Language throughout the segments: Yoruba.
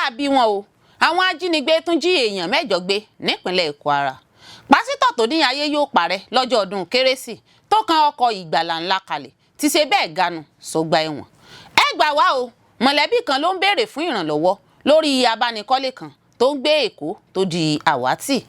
láabi wọn o àwọn ajínigbé tún jí èèyàn mẹ́jọ gbé nípínlẹ̀ Kwara. Pásítọ̀ tó ní ayé yóò parẹ́ lọ́jọ́ ọdún kérésì tó kan ọkọ̀ ìgbàlà ńlá kalẹ̀ ti ṣe bẹ́ẹ̀ ganu sọ́gbà ẹ̀wọ̀n. Ẹ gbà wá o, mọ̀lẹ́bí kan ló ń béèrè fún ìrànlọ́wọ́ lórí abánikọ́lé kan tó ń gbé Èkó tó di àwátì.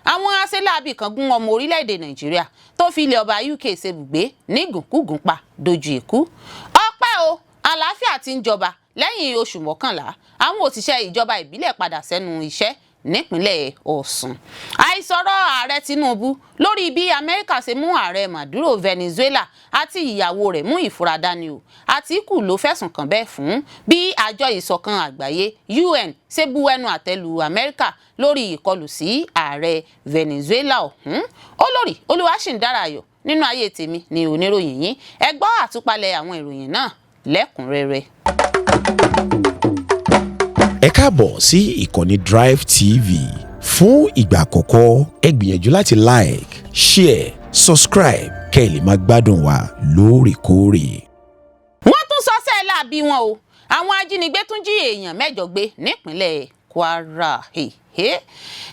Àwọn aṣeláàbí kan gún ọmọ orílẹ̀-èdè Nàìjíríà tó fi ilẹ̀ ọba UK ṣebùgbé ní gùnkúgùn pa dojú ikú. Ọpẹ́ o, àlàáfíà ti ń jọba lẹ́yìn oṣù mọ́kànlá àwọn òṣìṣẹ́ ìjọba ìbílẹ̀ padà sẹ́nu iṣẹ́ nípínlẹ̀ Ọ̀ṣun. Àìsọ̀rọ̀ ààrẹ Tinubu lórí bí Amẹ́ríkà ṣe mú ààrẹ Maduro Venezuela àti ìyàwó rẹ̀ mú ìfura dání o. Àtíkù ló fẹ̀sùn kàn bẹ́ẹ̀ fún bí àjọ ìṣọ̀kan àgbáyé UN ṣe bu ẹnu àtẹ́lu Amẹ́ríkà lórí ìkọlù sí ààrẹ Venezuela ọ̀hún. Olórí Olúwaṣìndáráyọ̀ nínú ayé tèmi ni oníròyìn yín. Ẹ gbọ́ àtúpalẹ̀ àwọn ìròyìn náà lẹ́kùnrẹ́rẹ́. Ẹ káàbọ̀ sí ìkànnì Drive TV. Fún ìgbà àkọ́kọ́ ẹ gbìyànjú láti like, share, subscribe kẹ́ ẹ lè máa gbádùn wa lóòrèkóòrè. Wọ́n tún sọ́sẹ́ láabi wọn o àwọn ajínigbé tún jí èèyàn mẹ́jọ gbé nípínlẹ̀ Kwara.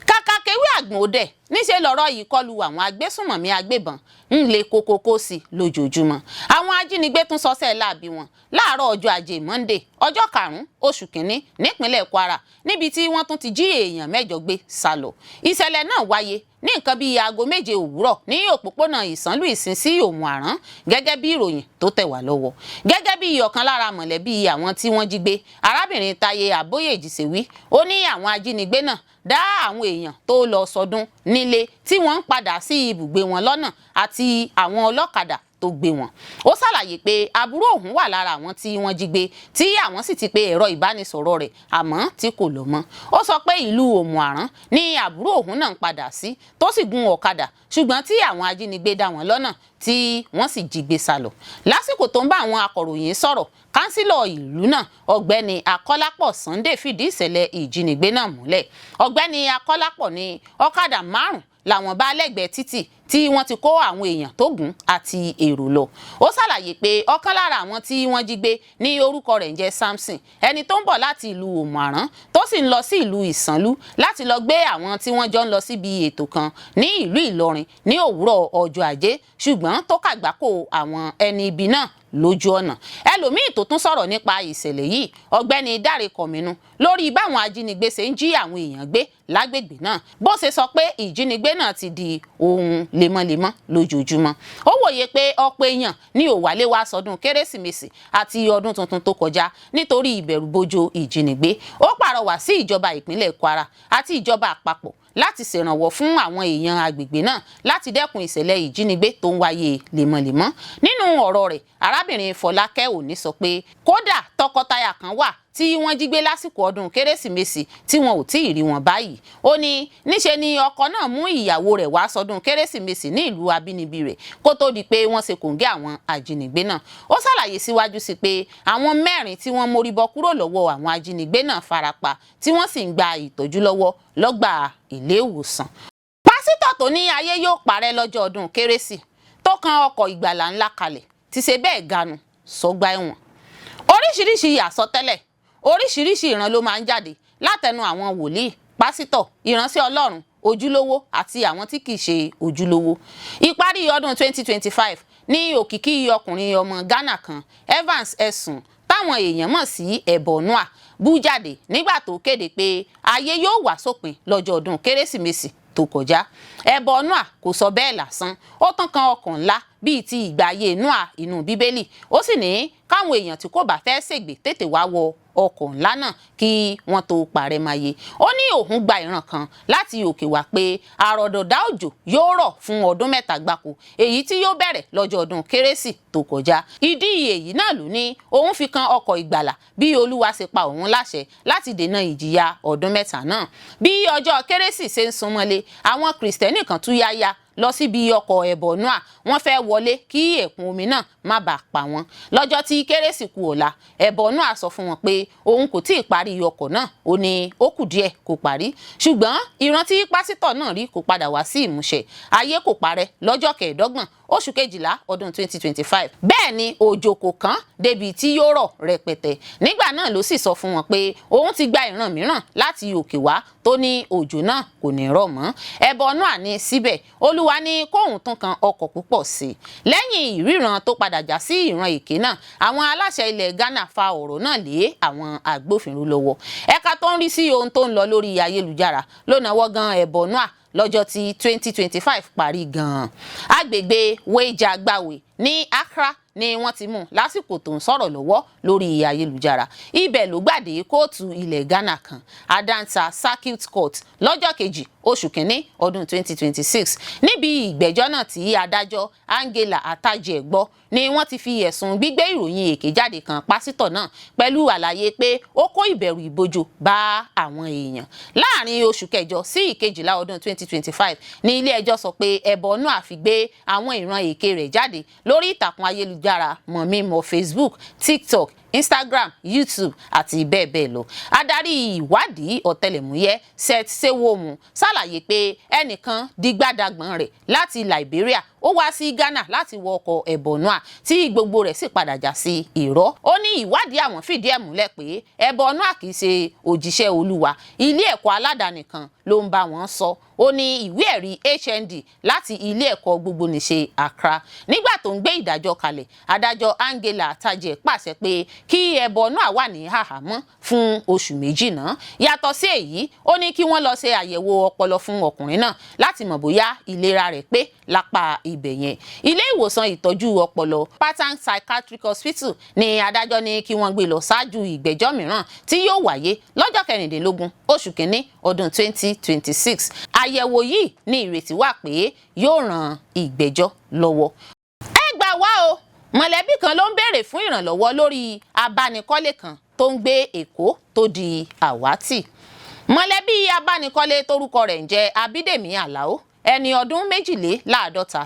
Kàkà kéwé àgbọ̀n òdẹ níṣẹ́ lọ́rọ̀ yìí kọlu àwọn agbésùnmọ̀mí agbébọn ń le kókókó sí lójoojúmọ́. Àwọn ajínigbé tún sọ́sẹ́ láabi wọn láàárọ̀ ọjọ́ ajé Monday ọjọ́ 5 oṣù kìíní nípínlẹ̀ Kwara níbi tí wọ́n tún ti jí èèyàn mẹ́jọ gbé sálọ. Ìṣẹ̀lẹ̀ náà wáyé ní nǹkan bíi aago 7 òwúrọ̀ ní òpópónà Ìsànlú Ìsìn sí Òmù Àrán gẹ́gẹ́ bí ìròyìn tó tẹ̀ wá lọ́wọ́. Gẹ́gẹ́ bí ọ̀kan lára mọ̀lẹ́bí àwọn tí wọ́n jí gbé arábìnrin Táyé Àbóyèjì ṣe wí ó ní àwọn ajínigbé náà dá àwọn èèyàn tó lọ sọdún nílé tí wọ́n ń padà sí ibùgbé wọn lọ́nà àti àwọn ọlọ́kadà tó gbé wọn. Ó ṣàlàyé pé àbúrò òun wà lára àwọn tí wọ́n jí gbé tí àwọn sì ti pe ẹ̀rọ ìbánisọ̀rọ̀ rẹ̀ àmọ́ tí kò lọ mọ́. Ó sọ pé ìlú Òmù Àrán ni àbúrò òun náà ń padà sí tó sì gun ọ̀kadà ṣùgbọ́n tí àwọn ajínigbé dá wọn lọ́nà tí wọ́n sì jí gbé sálọ. Lásìkò tó ń bá àwọn akọ̀ròyìn sọ̀rọ̀ kánsílọ̀ ìlú náà ọ̀gbẹ́ni Akọ́lápọ̀ Sunday fìdí ìṣẹ̀lẹ̀ ìjínigbé náà múlẹ̀. Ọ̀gbẹ́ni Akọ́lápọ̀ ní ọ̀kadà 5 làwọn bá lẹ́gbẹ̀ẹ́ títì tí wọ́n ti kó àwọn èèyàn tó gùn àti èrò lọ. Ó ṣàlàyé pé ọ̀kan lára àwọn tí wọ́n jí gbé ní orúkọ rẹ̀ ń jẹ́ Samson ẹni tó ń bọ̀ láti ìlú Òmù Àrán tó sì ń lọ sí ìlú Ìsànlú láti lọ gbé àwọn tí wọ́n jọ ń lọ síbi ètò kan ní ìlú Ìlọrin ní òwúrọ̀ ọjọ́ ajé ṣùgbọ́n tó kàgbákò àwọn ẹni ibi náà lójú ọ̀nà. Ẹlòmíì tó tún sọ̀rọ̀ nípa ìṣẹ̀lẹ̀ yìí ọ̀gbẹ́ni Dáre Kọ̀mínú lórí báwọn ajínigbé ṣe ń jí àwọn èèyàn gbé lágbègbè náà bó ṣe sọ pé ìjínigbé náà ti di ohun lemọ́lemọ́ lójoojúmọ́. Ó wòye pé ọ̀pọ̀ èèyàn ní ò wálé wá sọdún kérésìmesì àti ọdún tuntun tó kọjá nítorí ìbẹ̀rùbojo ìjínigbé. Ó pàrọwà sí ìjọba ìpínlẹ̀ Kwara àti ìjọba àpapọ̀ láti ṣèrànwọ́ fún àwọn èèyàn agbègbè náà láti dẹ́kun ìṣẹ̀lẹ̀ ìjínigbé tó ń wáyé lemọ́lemọ́. Nínú ọ̀rọ̀ rẹ̀ arábìnrin Fọlákẹ́ Òní sọ pé kódà tọkọtaya kan wà tí wọ́n jí gbé lásìkò ọdún kérésìmesì tí wọn ò tí ì rí wọn báyìí. Ó ní níṣe ni ọkọ náà mú ìyàwó rẹ̀ wá sọdún kérésìmesì ní ìlú abínibí rẹ̀ kó tó di pé wọ́n ṣe kòǹgẹ́ àwọn ajínigbé náà. Ó ṣàlàyé síwájú sí pé àwọn 4 tí wọ́n mórí bọ́ kúrò lọ́wọ́ àwọn ajínigbé náà farapa tí wọ́n sì ń gba ìtọ́jú lọ́wọ́ lọ́gbà ilé ìwòsàn. Pásítọ̀ tó ní ayé yóò parẹ́ lọ́jọ́ ọdún kérésì tó kan ọkọ̀ ìgbàlà ńlá kalẹ̀ ti ṣe bẹ́ẹ̀ ganu sọ́gbà ẹ̀wọ̀n. Oríṣiríṣi àsọtẹ́lẹ̀ oríṣiríṣi ìran ló máa ń jáde látẹnu àwọn wòlíì, pásítọ̀, ìránṣẹ́ Ọlọ́run, ojúlówó àti àwọn tí kìí ṣe ojúlówó. Ìparí ọdún 2025 ní òkìkí ọkùnrin ọmọ Ghana kan Evans Ẹ̀sùn táwọn èèyàn mọ̀ sí Ẹ̀bọ̀núà bú jáde nígbà tó kéde pé ayé yóò wá sópin lọ́jọ́ ọdún kérésìmesì tó kọjá. Ẹ̀bọ̀núà kò sọ bẹ́ẹ̀ lásán ó tán kan ọkàn ńlá bíi ti ìgbà ayé Nóà inú Bíbélì. Ó sì ní káwọn èèyàn tí kò bá fẹ́ ṣègbè tètè wá wọ ọkọ̀ ńlá náà kí wọ́n tó parẹ́ máyé. Ó ní òun gba ìran kan láti òkè wá pé àrọ̀dọ̀dá òjò yóò rọ̀ fún ọdún 3 gbáko èyí tí yóò bẹ̀rẹ̀ lọ́jọ́ ọdún kérésì tó kọjá. Ìdí èyí náà ló ní òun fi kan ọkọ̀ ìgbàlà bí Olúwa ṣe pa òun láṣẹ láti dènà ìjìyà ọdún 3 náà. Bí ọjọ́ kérésì ṣe ń súnmọ́lé àwọn Kìrìsìtẹ́nì kan tún yáyá lọ síbi ọkọ̀ Ẹ̀bọ̀núà wọ́n fẹ́ wọlé kí ẹ̀kún omi náà má bàa pa wọ́n. Lọ́jọ́ tí kérésì kù ọ̀la Ẹ̀bọ̀núà sọ fún wọn pé òun kò tí ì parí ọkọ̀ náà ó ní ó kù díẹ̀ kó parí ṣùgbọ́n ìran tí pásítọ̀ náà rí kò padà wá sí ìmúṣẹ. Ayé kò parẹ́ lọ́jọ́ 25 oṣù kejìlá ọdún 2025. bẹ́ẹ̀ ni òjò kò kán débi tí yóò rọ̀ rẹpẹtẹ. nígbà náà ló sì sọ fún wọn pé òun ti gba ìran mìíràn láti òkè wá tó ní òjò náà kò ní rọ̀ mọ́. ẹbọ Noah ní síbẹ̀ Olúwa ní kóhun tún kan ọkọ̀ púpọ̀ sí i. lẹ́yìn ìríran tó padà já sí ìran èké náà, àwọn aláṣẹ ilẹ̀ Ghana fa ọ̀rọ̀ náà lé àwọn agbófinró lọ́wọ́. ẹ̀ka tó ń rí sí ohun tó ń lọ lórí ayélujára ló náwó gan ẹbọ Noah lọ́jọ́ tí 2025 parí gan-an. agbègbè Wejagbawe ní Accra ni wọ́n ti mú lásìkò tó ń sọ̀rọ̀ lọ́wọ́ lórí ayélujára. ibẹ̀ ló gbàdé kóòtù ilẹ̀ Ghana kan, Adanta Circuit Court, lọ́jọ́ kejì oṣù kínní ọdún 2026. níbi ìgbẹ́jọ́ náà tí adájọ́ Angela Ataje gbọ́ ni wọ́n ti fi ẹ̀sùn gbígbé ìròyìn èké jáde kan pásítọ̀ náà pẹ̀lú àlàyé pé ó kó ìbẹ̀rù ìbojo bá àwọn èèyàn. láàrin oṣù kẹjọ sí ìkejìlá ọdún 2025 ní ilé ẹjọ́ sọ pé ẹbọ Noah fi gbé àwọn ìran èké rẹ̀ jáde lórí ìtàkùn ayélujára mọ̀mímọ̀ Facebook, TikTok, Instagram, YouTube àti bẹ́ẹ̀ bẹ́ẹ̀ lọ. adarí ìwádìí ọ̀tẹlẹ̀múyẹ́ Seth Sewomu ṣàlàyé pé ẹnìkan dìgbàdàgbọ̀n rẹ̀ láti Liberia ó wá sí Ghana láti wọ ọkọ̀ ẹbọ Noah tí gbogbo rẹ̀ sì padà já sí irọ́. ó ní ìwádìí àwọn fìdí ẹ̀ múlẹ̀ pé ẹbọ Noah kì í ṣe òjíṣẹ́ Olúwa, ilé ẹ̀kọ́ aládàáni kan ló ń bá wọn sọ. ó ní ìwé ẹ̀rí HND láti ilé ẹ̀kọ́ gbogbonìṣe Accra. nígbà tó ń gbé ìdájọ́ kalẹ̀, adájọ́ Angela Ataje pàṣẹ pé kí ẹbọ Noah wà ní àhámọ́ fún oṣù méjì náà. yàtọ̀ sí èyí, ó ní kí wọ́n lọ ṣe àyẹ̀wò ọpọlọ fún ọkùnrin náà láti mọ̀ bóyá ìlera rẹ̀ pé lápá ibẹ̀ yẹn. ilé ìwòsàn ìtọ́jú ọpọlọ Patang Psychiatric Hospital ni adájọ́ ní kí wọ́n gbé lọ ṣáájú ìgbẹ́jọ́ mìíràn tí yóò wáyé lọ́jọ́ 16 oṣù kínní ọdún 2026. àyẹ̀wò yìí ní ìrètí wà pé yóò ran ìgbẹ́jọ́ lọ́wọ́. ẹ gbà wá o, mọ̀lẹ́bí kan ló ń béèrè fún ìrànlọ́wọ́ lórí abánikọ́lé kan tó ń gbé Èkó tó di àwátì. mọ̀lẹ́bí abánikọ́lé torúkọ rẹ̀ ń jẹ́ Abídèmí Àlàó, ẹni ọdún 52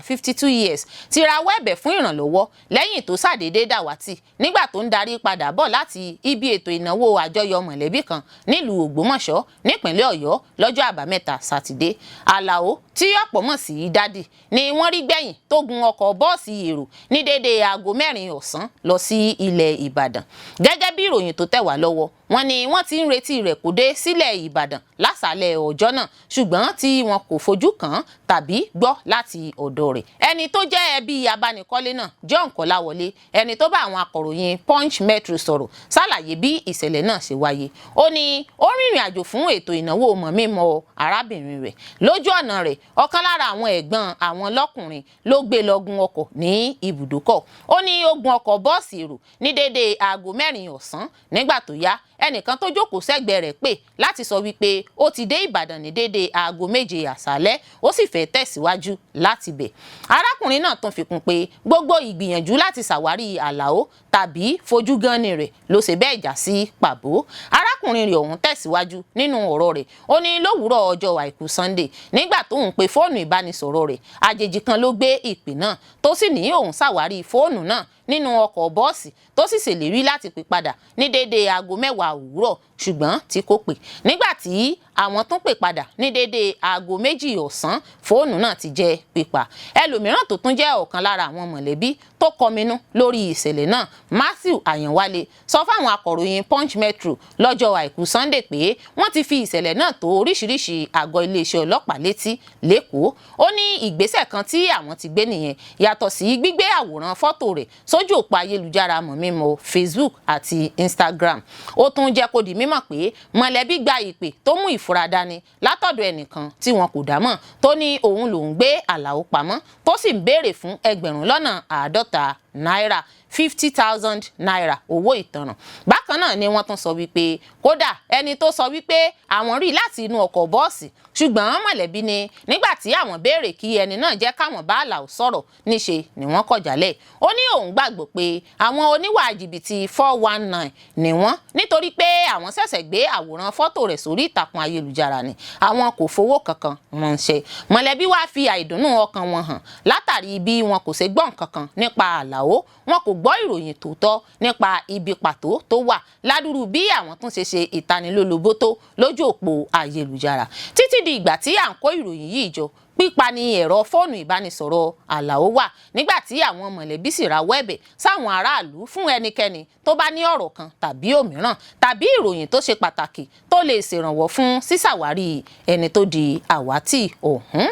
52 years, ti rawọ́ ẹ̀bẹ̀ fún ìrànlọ́wọ́ lẹ́yìn tó ṣàdédé dàwátì nígbà tó ń darí padà bọ̀ láti ibi ètò ìnáwó àjọyọ̀ mọ̀lẹ́bí kan nílùú Ògbómọ̀ṣọ́ nípínlẹ̀ Ọ̀yọ́ lọ́jọ́ àbámẹ́ta sátidé. Àlàó, tí ọ̀pọ̀ mọ̀ sí dádì, ni wọ́n rí gbẹ̀yìn tó gun ọkọ̀ bọ́ọ̀sì èrò ní déédéé aago 4 ọ̀sán lọ sí ilẹ̀ Ìbàdàn. gẹ́gẹ́ bí ìròyìn tó tẹ̀ wá lọ́wọ́, wọ́n ní wọ́n ti ń retí rẹ̀ kó dé sílẹ̀ Ìbàdàn lásàálẹ̀ ọjọ́ náà, ṣùgbọ́n tí wọn kò fojú kàn án tàbí gbọ́ láti ọ̀dọ̀ rẹ̀. ẹni tó jẹ́ ẹbí abánikọ́lé náà, John Kọ́láwọlé, ẹni tó bá àwọn akọ̀ròyìn Punch Metro sọ̀rọ̀, ṣàlàyé bí ìṣẹ̀lẹ̀ náà ṣe wáyé. ó ní ó rìnrìn àjò fún ètò ìnáwó mọ̀mímọ̀ arábìnrin rẹ̀. lójú ọ̀nà rẹ̀, ọ̀kan lára àwọn ẹ̀gbọ́n àwọn lọ́kùnrin ló gbé lọ gun ọkọ̀ ní ibùdókọ̀. ó ní ó gun ọkọ̀ bọ́ọ̀sì èrò ní déédéé aago 4 ọ̀sán. nígbà tó yá, ẹnìkan tó jókòó sẹ́gbẹ̀ẹ́ rẹ̀ pè láti sọ wípé ó ti dé Ìbàdàn ní déédéé aago 7 àṣálẹ́, ó sì fẹ́ tẹ̀síwájú láti bẹ̀. arákùnrin náà tún fi kún pé gbogbo ìgbìyànjú láti ṣàwárí Àlàó tàbí fojú gánni rẹ̀ ló ṣe bẹ́ẹ̀ já sí pàbó. arákùnrin rẹ̀ ọ̀hún tẹ̀síwájú nínú ọ̀rọ̀ rẹ̀. ó ní lówùúrọ̀ ọjọ́ àìkú Sunday, nígbà tó ń pe fóònù ìbánisọ̀rọ̀ rẹ̀, àjèjì kan ló gbé ìpè náà tó sì ní òun ṣàwárí fóònù náà nínú ọkọ̀ bọ́ọ̀sì tó sì ṣèlérí láti pè padà ní déédéé aago 10 òwúrọ̀, ṣùgbọ́n tí kò pè. nígbà tí àwọn tún pè padà ní déédéé aago 2 ọ̀sán, fóònù náà ti jẹ́ pípa. ẹlòmíràn tó tún jẹ́ ọ̀kan lára àwọn mọ̀lẹ́bí tó kọminú lórí ìṣẹ̀lẹ̀ náà, Matthew Àyànwálé, sọ fáwọn akọ̀ròyìn Punch Metro lọ́jọ́ àìkú Sunday pé wọ́n ti fi ìṣẹ̀lẹ̀ náà tó oríṣiríṣi àgọ́ iléeṣẹ́ ọlọ́pàá létí lÉkòó. ó ní ìgbésẹ̀ kan tí àwọn ti gbé nìyẹn, yàtọ̀ sí gbígbé àwòrán fọ́tò rẹ̀ sójú òpó ayélujára mọ̀mímọ̀ Facebook àti Instagram. ó tún jẹ́ kó di mímọ̀ pé mọ̀lẹ́bí gba ìpè tó mú ìfura dání látọ̀dọ̀ ẹnìkan tí wọn kò dámọ̀ tó ní òun lòún gbé Àlàó pamọ́, tó sì ń béèrè fún ẹgbẹ̀rún lọ́nà 50 náírà 50,000 naira owó ìtanràn. bákan náà ni wọ́n tún sọ wípé kódà ẹni tó sọ wípé àwọn rí láti inú ọkọ̀ bọ́ọ̀sì, ṣùgbọ́n mọ̀lẹ́bí ni nígbà tí àwọn béèrè kí ẹni náà jẹ́ káwọn bá Àlàó sọ̀rọ̀, níṣe ni wọ́n kọ̀ jálẹ̀. ó ní òun gbàgbọ́ pé àwọn oníwà jìbìtì 419 ni wọ́n, nítorí pé àwọn ṣẹ̀ṣẹ̀ gbé àwòrán fọ́tò rẹ̀ sórí ìtàkùn ayélujára ni àwọn kò fowó kankan ránṣẹ́. mọ̀lẹ́bí wá fi àìdùnnú ọkàn wọn hàn látàrí bí wọn kò ṣe gbọ́ nǹkan kan nípa Àlàó. wọn kò gbọ́ ìròyìn tòótọ́ nípa ibi pàtó tó wà ládùúrú bí àwọn tún ṣe ìtanilólobó tó lójú òpó ayélujára. títí di ìgbà tí à ń kó ìròyìn yìí jọ pípa ni ẹ̀rọ fóònù ìbánisọ̀rọ̀ Àlàó wà nígbà tí àwọn mọ̀lẹ́bí sì rawọ́ ẹ̀bẹ̀ sáwọn aráàlú fún ẹnikẹ́ni tó bá ní ọ̀rọ̀ kan tàbí òmíràn tàbí ìròyìn tó ṣe pàtàkì tó lè ṣèrànwọ́ fún sísàwárí ẹni tó di àwátì ọ̀hún.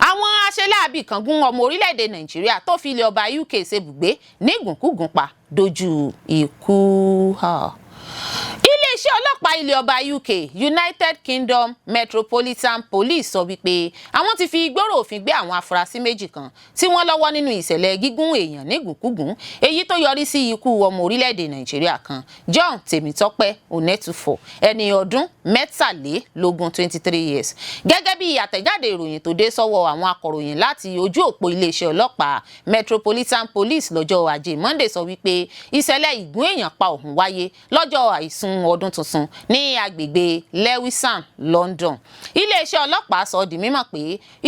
Àwọn aṣeláàbí kan gún ọmọ orílẹ̀-èdè Nàìjíríà tó fi ilẹ̀ ọba UK ṣebùgbé ní gùnkúgùn pa dojú ikú. Iléeṣẹ́ ọlọ́pàá ilẹ̀ ọba UK United Kingdom Metropolitan Police sọ wípé àwọn ti fi ìgbóró òfin gbé àwọn afurasí méjì kan tí wọ́n lọ́wọ́ nínú ìṣẹ̀lẹ̀ gígún èèyàn ní gùnkúgùn èyí tó yọrí sí ikú ọmọ orílẹ̀-èdè Nàìjíríà kan John Tèmítọ́pẹ́ Onẹ́túfọ̀ ẹni ọdún 23 23 years. Gẹ́gẹ́ bí àtẹ̀jáde ìròyìn tó dé sọ́wọ́ àwọn akọ̀ròyìn láti ojú òpó iléeṣẹ́ ọlọ́pàá Metropolitan Police lọ́jọ́ Ajé Monday sọ wípé ìṣẹ̀lẹ̀ ìgún èèyàn pa ọ̀hún wáyé lọ́jọ́ àìsùn ọdún tuntun ní agbègbè Lewisham, London. Iléeṣẹ́ ọlọ́pàá sọ di mímọ̀ pé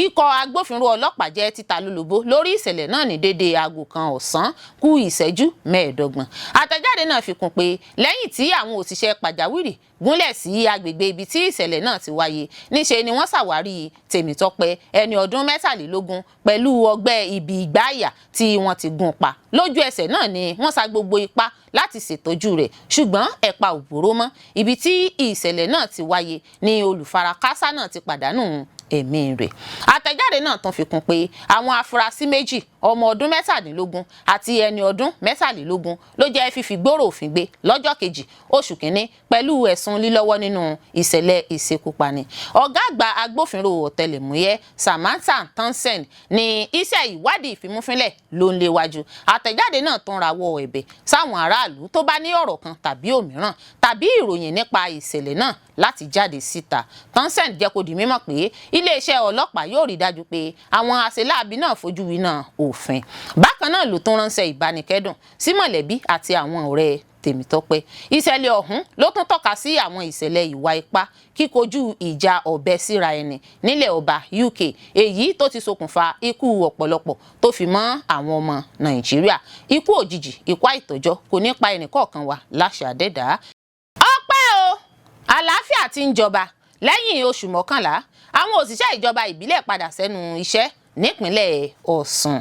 ikọ̀ agbófinró ọlọ́pàá jẹ́ títa lólobó lórí ìṣẹ̀lẹ̀ náà ní dédé aago kan ọ̀sán kù ìṣẹ́jú 15. Àtẹ̀jáde náà fi kún pé lẹ́yìn tí àwọn òṣìṣẹ́ pàjáwìrì gúnlẹ̀ sí agbègbè ibi tí ìṣẹ̀lẹ̀ náà ti wáyé níṣe ni wọ́n ṣàwárí Tèmítọ́pẹ́ ẹni ọdún 23 pẹ̀lú ọgbẹ́ ibi ìgbáàyà tí wọ́n ti gún pa. Lójú ẹsẹ̀ náà ni wọ́n sa gbogbo ipá láti ṣètọ́jú rẹ̀ ṣùgbọ́n ẹ̀pa ò bòró mọ́. Ibi tí ìṣẹ̀lẹ̀ náà ti wáyé ni olùfarakásá náà ti pàdánù ẹ̀mí rẹ̀. Àtẹ̀jáde náà tún fi kún pé àwọn afurasí méjì ọmọ ọdún 17 àti ẹni ọdún 23 ló jẹ́ fífi gbóró òfin gbé lọ́jọ́ kejì oṣù kínní pẹ̀lú ẹ̀sùn lílọ́wọ́ nínú ìṣẹ̀lẹ̀ ìṣekúpani. Ọ̀gá àgbà agbófinró ọ̀tẹlẹ̀múyẹ́ Samantha Townsend ní iṣẹ́ ìwádìí ìfimúfínlẹ̀ ló ń léwájú. Àtẹ̀jáde náà tún rawọ́ ẹ̀bẹ̀ sáwọn aráàlú tó bá ní ọ̀rọ̀ kan tàbí òmíràn tàbí ìròyìn nípa ìṣẹ̀lẹ̀ náà láti jáde síta. Townsend jẹ́ kó di mímọ̀ pé iléeṣẹ́ ọlọ́pàá yóò rí dájú pé àwọn aṣeláàbí náà fojú winá òfin. Bákan náà ló tún ránṣẹ́ ìbánikẹ́dùn sí mọ̀lẹ́bí àti àwọn ọ̀rẹ́ Tèmítọ́pẹ́. Ìṣẹ̀lẹ̀ ọ̀hún ló tún tọ́ka sí àwọn ìṣẹ̀lẹ̀ ìwà ipá kíkojú ìjà ọ̀bẹ síra ẹni nílẹ̀ ọba UK èyí tó ti ṣokùnfà ikú ọ̀pọ̀lọpọ̀ tó fi mọ́ àwọn ọmọ Nàìjíríà. Ikú òjijì, ikú àìtọ́jọ́ kò ní pa ẹnìkọ̀ọ̀kan wa láṣẹ Adẹ́dàá. Ọpẹ́ o, àlàáfíà ti ń jọba lẹ́yìn oṣù 11 àwọn òṣìṣẹ́ ìjọba ìbílẹ̀ padà sẹ́nu iṣẹ́ nípínlẹ̀ Ọ̀ṣun.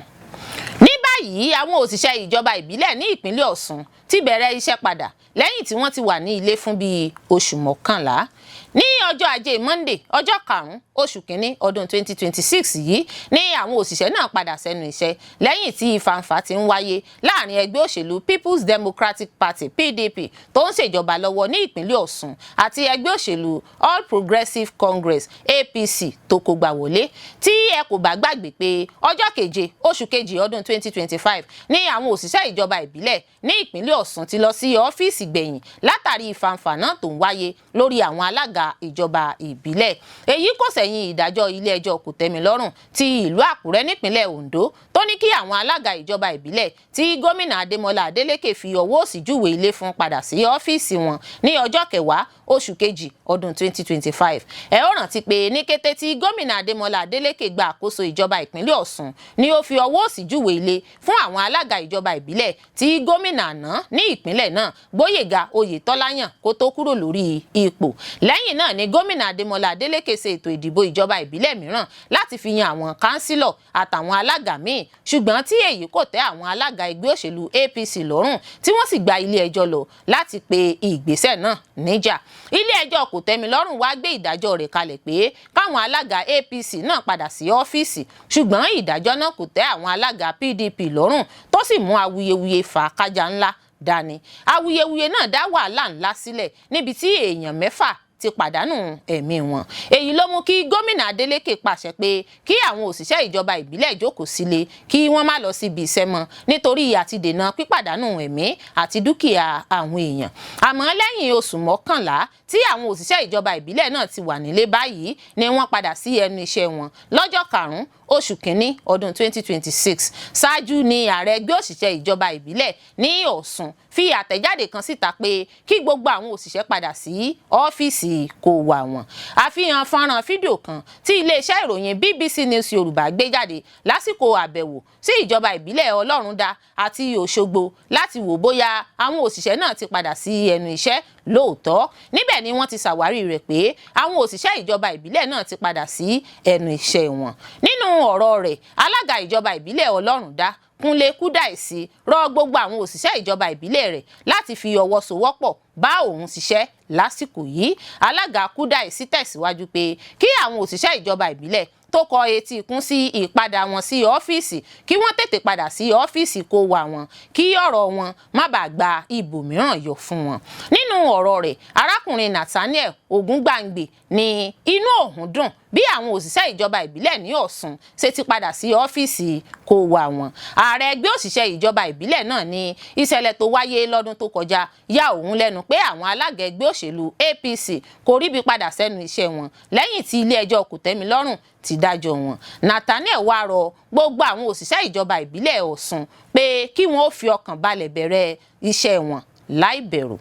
Ní báyìí àwọn òṣìṣẹ́ ìjọba ìbílẹ̀ ní ìpínlẹ̀ Ọ̀ṣun ti bẹ̀rẹ̀ iṣẹ́ padà lẹ́yìn tí wọ́n ti wà ní ilé fún bíi oṣù 11. Ní ọjọ́ Ajé Monday ọjọ́ 5 oṣù kínní ọdún 2026 yìí ní àwọn òṣìṣẹ́ náà padà sẹ́nu iṣẹ́ lẹ́yìn tí ìfàǹfà ti ń wáyé láàrin ẹgbẹ́ òṣèlú People's Democratic Party PDP tó ń ṣèjọba lọ́wọ́ ní ìpínlẹ̀ Ọ̀ṣun àti ẹgbẹ́ òṣèlú All Progressives Congress APC tó kógbá wọlé. Tí ẹ kò bá gbàgbé pé ọjọ́ 7 oṣù kejì ọdún 2025 ní àwọn òṣìṣẹ́ ìjọba ìbílẹ̀ ní ìpínlẹ̀ Ọ̀ṣun ti lọ sí ọ́fíìsì gbẹ̀yìn látàrí ìfàǹfà náà tó ń wáyé lórí àwọn alága ìjọba ìbílẹ̀. Èyí kò sẹ́yìn ìdájọ́ ilé ẹjọ́ kòtẹ́milọ́rùn ti ìlú Àkúrẹ́ nípínlẹ̀ Ondo tó ní kí àwọn alága ìjọba ìbílẹ̀ tí gómìnà Adémọ́lá Adélékè fi ọwọ́ òsì júwe ilé fún padà sí ọ́fíìsì wọn ní ọjọ́ 10 oṣù kejì ọdún 2025. Ẹ ó rántí pé ní kété tí gómìnà Adémọ́lá Adélékè gba àkóso ìjọba ìpínlẹ̀ Ọ̀ṣun ni ó fi ọwọ́ òsì júwe ilé fún àwọn alága ìjọba ìbílẹ̀ tí gómìnà àná ní ìpínlẹ̀ náà Gbóyèga Oyètọ́lá yàn kó tó kúrò lórí ipò. Lẹ́yìn náà ni gómìnà Adémọ́lá Adélékè ṣe ètò ìdìbò ìjọba ìbílẹ̀ mìíràn láti fi yan àwọn kánsílọ̀ àtàwọn alága míì ṣùgbọ́n tí èyí kò tẹ́ àwọn alága ẹgbẹ́ òṣèlú APC lọ́rùn tí wọ́n sì gba ilé ẹjọ́ lọ láti pe ìgbésẹ̀ náà níjà. Ilé ẹjọ́ kòtẹ́milọ́rùn wá gbé ìdájọ́ rẹ̀ kalẹ̀ pé káwọn alága APC náà padà sí ọ́fíìsì ṣùgbọ́n ìdájọ́ náà kò tẹ́ àwọn alága PDP lọ́rùn tó sì mú awuyewuye fà kájà ńlá dání. Awuyewuye náà dá wàhálà ńlá sílẹ̀ níbi tí èèyàn 6 ti pàdánù ẹ̀mí wọn. Èyí ló mú kí gómìnà Adélékè pàṣẹ pé kí àwọn òṣìṣẹ́ ìjọba ìbílẹ̀ jókòó sílé kí wọ́n má lọ síbi iṣẹ́ mọ́ nítorí àti dènà pípàdánù ẹ̀mí àti dúkìá àwọn èèyàn. Àmọ́ lẹ́yìn oṣù 11 tí àwọn òṣìṣẹ́ ìjọba ìbílẹ̀ náà ti wà nílé báyìí ni wọ́n padà sí ẹnu iṣẹ́ wọn lọ́jọ́ 5 oṣù kínní ọdún 2026. Ṣáájú ni ààrẹ ẹgbẹ́ òṣìṣẹ́ ìjọba ìbílẹ̀ ní Ọ̀ṣun fi àtẹ̀jáde kan síta pé kí gbogbo àwọn òṣìṣẹ́ padà sí ọ́fíìsì kó wà wọ́n. Àfihàn fọ́nrán fídíò kan tí iléeṣẹ́ ìròyìn BBC News Yorùbá gbé jáde lásìkò àbẹ̀wò sí ìjọba ìbílẹ̀ Ọlọ́rundá àti Òṣogbo láti wò bóyá àwọn òṣìṣẹ́ náà ti padà sí ẹnu iṣẹ́ lóòótọ́. Níbẹ̀ ni wọ́n ti ṣàwárí rẹ̀ pé àwọn òṣìṣẹ́ ìjọba ìbílẹ̀ náà ti padà sí ẹnu iṣẹ́ wọn. Nínú ọ̀rọ̀ rẹ̀, alága ìjọba ìbílẹ̀ Ọlọ́rundá Kúnlé Kúdàísì rọ gbogbo àwọn òṣìṣẹ́ ìjọba ìbílẹ̀ rẹ̀ láti fi ọwọ́ sowọ́pọ̀ bá òun ṣiṣẹ́ lásìkò yìí. Alága Kúdàísì tẹ̀síwájú pé kí àwọn òṣìṣẹ́ ìjọba ìbílẹ̀ tó kọ etí ikún sí ìpadà wọn sí ọ́fíìsì kí wọ́n tètè padà sí ọ́fíìsì kó wá wọn kí ọ̀rọ̀ wọn má bàa gba ibòmíràn yọ fún wọn. Nínú ọ̀rọ̀ rẹ̀, arákùnrin Nathaniel Ògúngbàǹgbè ní inú òun dùn bí àwọn òṣìṣẹ́ ìjọba ìbílẹ̀ ní Ọ̀ṣun ṣe ti padà sí ọ́fíìsì kó wá wọn. Ààrẹ ẹgbẹ́ òṣìṣẹ́ ìjọba ìbílẹ̀ náà ní ìṣẹ̀lẹ̀ tó wáyé lọ́dún tó kọjá yà òun lẹ́nu pé àwọn alága ẹgbẹ́ òṣèlú APC kò ríbi padà sẹ́nu iṣẹ́ wọn lẹ́yìn tí ilé ẹjọ́ kòtẹ́milọ́rùn ti dájọ́ wọn. Nathaniel wá rọ gbogbo àwọn òṣìṣẹ́ ìjọba ìbílẹ̀ Ọ̀ṣun pé kí wọ́n ó fi ọkàn balẹ̀ bẹ̀rẹ̀ iṣẹ́ wọn láì bẹ̀rù.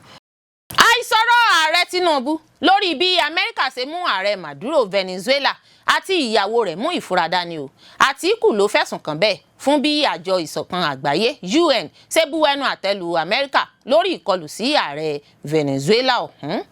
Àìsọ̀rọ̀ ààrẹ Tinubu lórí bí Amẹ́ríkà ṣe mú ààrẹ Maduro Venezuela àti ìyàwó rẹ̀ mú ìfura dání o. Àtíkù ló fẹ̀sùn kàn bẹ́ẹ̀ fún bí àjọ ìṣọ̀kan àgbáyé UN ṣe bu ẹnu àtẹ́ lu Amẹ́ríkà lórí ìkọlù sí ààrẹ Venezuela ọ̀hún.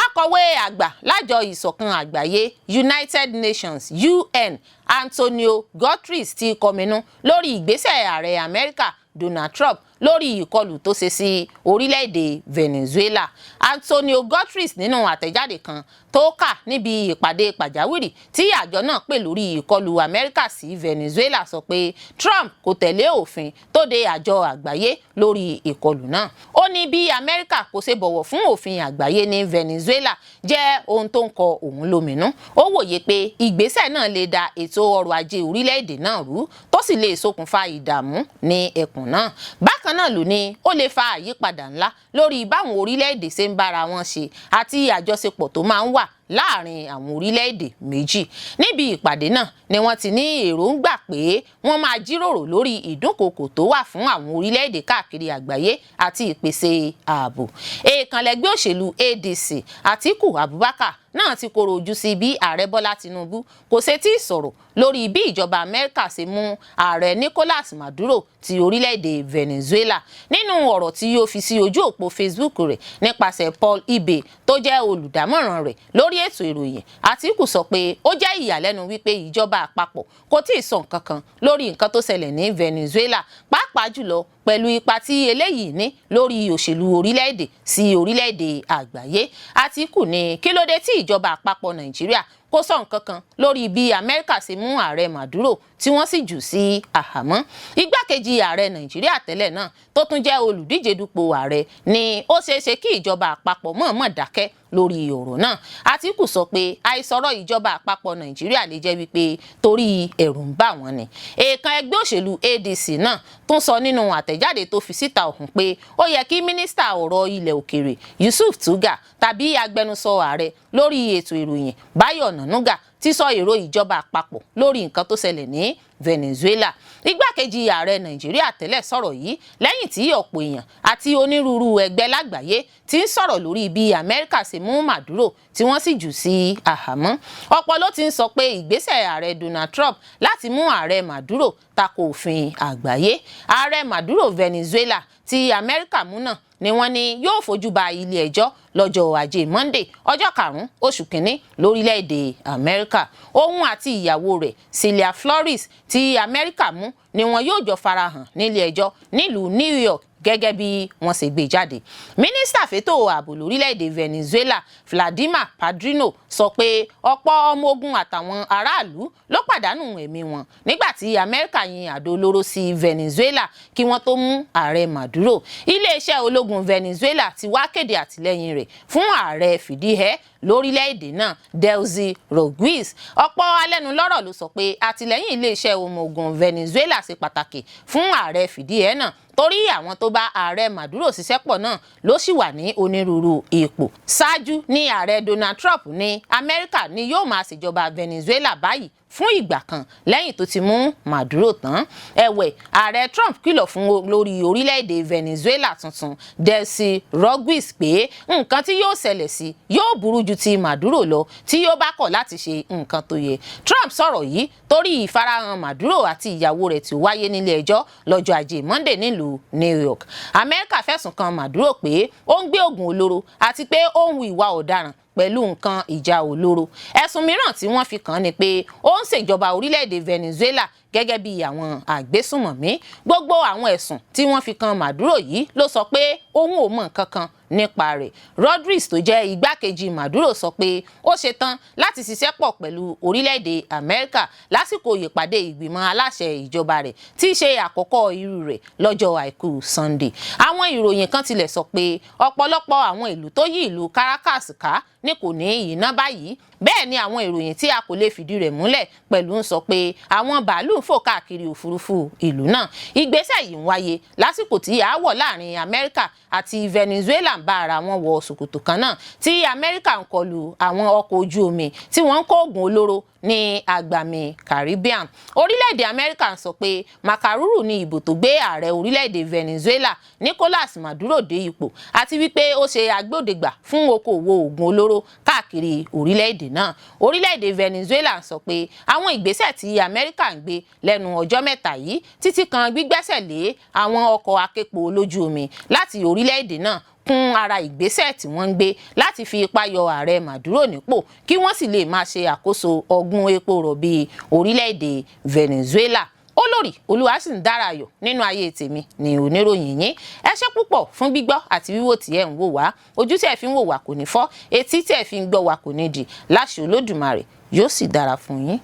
Akọ̀wé àgbà lájọ ìṣọ̀kan àgbáyé United Nations UN Antonio Guterres ti kọminú lórí ìgbésẹ̀ ààrẹ Amẹ́ríkà Donald Trump lórí ìkọlù tó ṣe sí orílẹ̀-èdè Venezuela. Antonio Guterres nínú àtẹ̀jáde kan tó kà níbi ìpàdé pàjáwìrì tí àjọ náà pè lórí ìkọlù Amẹ́ríkà sí Venezuela sọ pé Trump kò tẹ̀lé òfin tó de àjọ àgbáyé lórí ìkọlù náà. Ó ní bí Amẹ́ríkà kò ṣe bọ̀wọ̀ fún òfin àgbáyé ní Venezuela jẹ́ ohun tó ń kọ òun lóminú. Ó wòye pé ìgbésẹ̀ náà lè da ètò ọrọ̀ ajé orílẹ̀-èdè náà rú tó sì lè ṣokùnfà ìdààmú ní ẹkùn náà. Bákan náà ló ní ó lè fa àyípadà ńlá lórí báwọn orílẹ̀-èdè ṣe ń bára wọn ṣe àti àjọṣepọ̀ tó máa ń wà láàrin àwọn orílẹ̀-èdè méjì. Níbi ìpàdé náà ni wọ́n ti ní èròǹgbà pé wọ́n máa jíròrò lórí ìdúnkokò tó wà fún àwọn orílẹ̀-èdè káàkiri àgbáyé àti ìpèsè ààbò. Èèkànlẹ́gbẹ́ òṣèlú ADC Atiku Abubakar náà ti koro ojú sí bí ààrẹ Bọ́lá Tinubu kò ṣe tí ì sọ̀rọ̀ lórí bí ìjọba Amẹ́ríkà ṣe mú ààrẹ Nicolas Maduro ti orílẹ̀-èdè Venezuela. Nínú ọ̀rọ̀ tí ó fi sí ojú òpó Facebook rẹ̀ nípasẹ̀ Paul Ibe tó jẹ́ olùdámọ̀ràn rẹ̀ lórí ètò ìròyìn, Atiku sọ pé ó jẹ́ ìyàlẹ́nu wípé ìjọba àpapọ̀ kò tí ì sọ nǹkan kan lórí nǹkan tó ṣẹlẹ̀ ní Venezuela, pàápàá jùlọ pẹ̀lú ipa tí eléyìí ní lórí òṣèlú orílẹ̀-èdè sí orílẹ̀-èdè àgbáyé. Atiku ní kí ló dé tí ìjọba àpapọ̀ Nàìjíríà kò sọ nǹkan kan lórí bí Amẹ́ríkà ṣe mú ààrẹ Maduro tí wọ́n sì jù sí àhámọ́. Igbákejì ààrẹ Nàìjíríà tẹ́lẹ̀ náà tó tún jẹ́ olùdíje dupò ààrẹ ni ó ṣeéṣe kí ìjọba àpapọ̀ mọ̀ọ́mọ̀ dákẹ́ lórí ọ̀rọ̀ náà. Atiku sọ pé àìsọ̀rọ̀ ìjọba àpapọ̀ Nàìjíríà lè jẹ́ wípé torí ẹ̀rù ń bà wọ́n ni. Èèkàn ẹgbẹ́ òṣèlú ADC náà tún sọ nínú àtẹ̀jáde tó fi síta ọ̀hún pé ó yẹ kí mínísítà ọ̀rọ̀ ilẹ̀ òkèèrè Yusuf Tuga tàbí agbẹnusọ ààrẹ lórí ètò ìròyìn Báyọ̀ Nànúgà ti sọ èrò ìjọba àpapọ̀ lórí nǹkan tó ṣẹlẹ̀ ní Venezuela. Igbákejì ààrẹ Nàìjíríà tẹ́lẹ̀ sọ̀rọ̀ yìí lẹ́yìn tí ọ̀pọ̀ èèyàn àti onírúurú ẹgbẹ́ lágbàáyé ti ń sọ̀rọ̀ lórí bí Amẹ́ríkà ṣe mú Maduro tí wọ́n sì jù sí àhámọ́. Ọ̀pọ̀ ló ti ń sọ pé ìgbésẹ̀ ààrẹ Donald Trump láti mú ààrẹ Maduro tako òfin àgbáyé. Ààrẹ Maduro Venezuela tí Amẹ́ríkà mú náà ni wọ́n ní yóò fojú ba ilé ẹjọ́ lọ́jọ́ Ajé Monday ọjọ́ 5 oṣù kìíní lórílẹ̀‐èdè Amẹ́ríkà. Òun àti ìyàwó rẹ̀ Celia Flores tí Amẹ́ríkà mú ni wọn yóò jọ farahàn nílé ẹjọ́ nílùú New York gẹ́gẹ́ bí wọ́n ṣe gbé jáde. Mínísítà fétò ààbò lórílẹ̀‐èdè Venezuela Vladimir Padrino sọ pé ọ̀pọ̀ ọmọ ogun àtàwọn aráàlú ló pàdánù ẹ̀mí wọn nígbà tí Amẹ́ríkà yin àdó olóró sí Venezuela kí wọ́n tó mú ààrẹ Maduro. Iléeṣẹ́ ológun Venezuela ti wá kéde àtìlẹ́yìn rẹ̀ fún ààrẹ fìdíhẹ́ lórílẹ̀‐èdè náà Delcy Rodriguez. Ọ̀pọ̀ alẹ́nulọ́rọ̀ ló sọ pé àtìlẹ́yìn iléeṣẹ́ ọmọ ogun Venezuela ṣe pàtàkì fún ààrẹ fìdíhẹ́ náà torí àwọn tó bá ààrẹ Maduro ṣiṣẹ́ pọ̀ náà ló sì wà ní onírúurú ipò. Ṣáájú ní ààrẹ Donald Trump ní Amẹ́ríkà ni yóò máa ṣèjọba Venezuela báyìí fún ìgbà kan lẹ́yìn tó ti mú Maduro tán. Ẹ̀wẹ̀, ààrẹ Trump kìlọ̀ fún olórí orílẹ̀-èdè Venezuela tuntun Delcy Rodríguez pé nǹkan tí yóò ṣẹlẹ̀ sí yóò burú ju ti Maduro lọ tí yóò bá kọ̀ láti ṣe nǹkan tó yẹ. Trump sọ̀rọ̀ yìí torí ìfarahàn Maduro àti ìyàwó rẹ̀ tí ó wáyé nílé ẹjọ́ lọ́jọ́ Ajé Monday nílùú New York. Amẹ́ríkà fẹ̀sùn kan Maduro pé ó ń gbé oògùn olóró àti pé ó ń hu ìwà ọ̀daràn pẹ̀lú nǹkan ìjà olóró. Ẹ̀sùn mìíràn tí wọ́n fi kàn án ni pé ó ń ṣèjọba orílẹ̀-èdè Venezuela gẹ́gẹ́ bí àwọn àgbésùmọ̀mí. Gbogbo àwọn ẹ̀sùn tí wọ́n fi kan Maduro yìí ló sọ pé òun ò mọ̀ nǹkan kan nípa rẹ̀. Rodríguez tó jẹ́ igbákejì Maduro sọ pé ó ṣetán láti ṣiṣẹ́ pọ̀ pẹ̀lú orílẹ̀-èdè Amẹ́ríkà lásìkò ìpàdé ìgbìmọ̀ aláṣẹ ìjọba rẹ̀ tí í ṣe àkọ́kọ́ irú rẹ̀ lọ́jọ́ Àìkú Sunday. Àwọn ìròyìn kan tilẹ̀ sọ pé ọ̀pọ̀lọpọ̀ àwọn ìlú tó yí ìlú Caracas ká ní kò ní iná báyìí. Bẹ́ẹ̀ ni àwọn ìròyìn tí a kò lè fìdí rẹ̀ múlẹ̀ pẹ̀lú ń sọ pé àwọn bàálù ń fò káàkiri òfurufú ìlú náà. Ìgbésẹ̀ yìí ń wáyé lásìkò tí aáwọ̀ láàrin Amẹ́ríkà àti Venezuela ń bá ara wọn wọ ṣòkòtò kan náà, tí Amẹ́ríkà ń kọlù àwọn ọkọ̀ ojú omi tí wọ́n ń kó oògùn olóró ní agbami Caribbean. Orílẹ̀-èdè Amẹ́ríkà ń sọ pé màkàrúrù ni ìbò tó gbé ààrẹ orílẹ̀-èdè Venezuela Nicolas Maduro dé ipò àti wípé ó ṣe agbódegbà fún okòwò oògùn olóró káàkiri orílẹ̀-èdè náà. Orílẹ̀-èdè Venezuela ń sọ pé àwọn ìgbésẹ̀ tí Amẹ́ríkà ń gbé lẹ́nu ọjọ́ mẹ́ta yìí títí kan gbígbẹ́sẹ̀ lé àwọn ọkọ̀ aképo olójú omi láti orílẹ̀-èdè náà kún ara ìgbésẹ̀ tí wọ́n ń gbé láti fi ipá yọ ààrẹ Maduro nípò kí wọ́n sì lè máa ṣe àkóso ọ̀gbun epo rọ̀bì orílẹ̀-èdè Venezuela. Olórí Olúwaṣìndáráyọ̀ nínú ayé tèmi ni oníròyìn yín. Ẹ ṣé púpọ̀ fún gbígbọ́ àti wíwò tí ẹ ń wò wá. Ojú tí ẹ fi ń wò wá kò ní fọ́, etí tí ẹ fi ń gbọ́ wá kò ní dì. Láṣẹ Olódùmarè yóò sì dára fún yín.